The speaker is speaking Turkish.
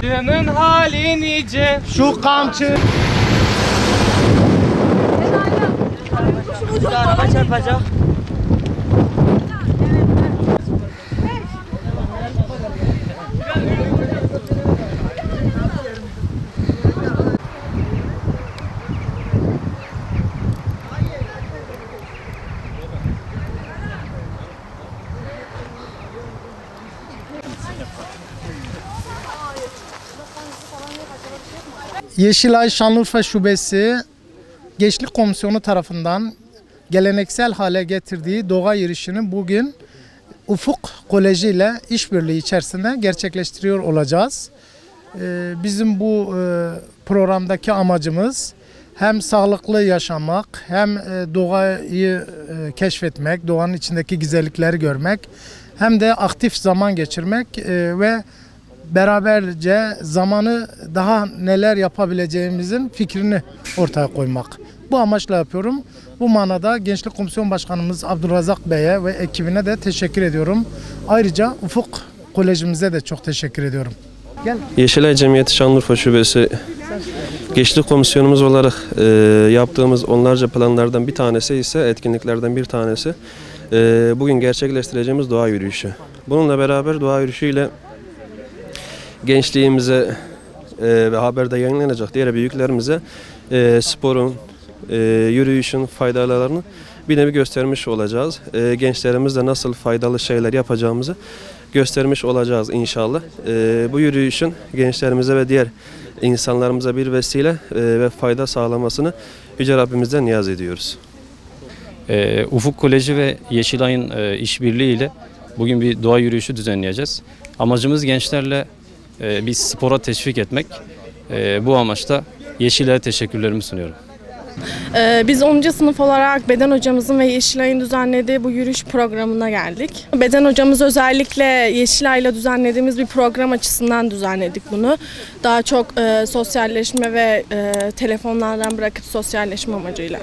Dünün hali nice. Şu kamçı. Araba çarpacak. Yeşilay Şanlıurfa Şubesi Gençlik Komisyonu tarafından geleneksel hale getirdiği doğa yürüyüşünü bugün Ufuk Koleji ile işbirliği içerisinde gerçekleştiriyor olacağız. Bizim bu programdaki amacımız hem sağlıklı yaşamak, hem doğayı keşfetmek, doğanın içindeki güzellikleri görmek, hem de aktif zaman geçirmek ve beraberce zamanı daha neler yapabileceğimizin fikrini ortaya koymak. Bu amaçla yapıyorum. Bu manada Gençlik Komisyon Başkanımız Abdülrazak Bey'e ve ekibine de teşekkür ediyorum. Ayrıca Ufuk Kolejimize de çok teşekkür ediyorum. Gel. Yeşilay Cemiyeti Şanlıurfa Şubesi Gençlik Komisyonumuz olarak yaptığımız onlarca planlardan bir tanesi ise, etkinliklerden bir tanesi bugün gerçekleştireceğimiz doğa yürüyüşü. Bununla beraber doğa yürüyüşüyle gençliğimize ve haberde yayınlanacak diğer büyüklerimize sporun, yürüyüşün faydalarını bir nevi göstermiş olacağız. Gençlerimizle nasıl faydalı şeyler yapacağımızı göstermiş olacağız inşallah. Bu yürüyüşün gençlerimize ve diğer insanlarımıza bir vesile ve fayda sağlamasını Yüce Rabbimizden niyaz ediyoruz. Ufuk Koleji ve Yeşilay'ın işbirliğiyle bugün bir doğa yürüyüşü düzenleyeceğiz. Amacımız gençlerle bir spora teşvik etmek. Bu amaçla Yeşilay'a teşekkürlerimi sunuyorum. Biz 10. sınıf olarak Beden hocamızın ve Yeşilay'ın düzenlediği bu yürüyüş programına geldik. Beden hocamız özellikle Yeşilay'la düzenlediğimiz bir program açısından düzenledik bunu. Daha çok sosyalleşme ve telefonlardan bırakıp sosyalleşme amacıyla.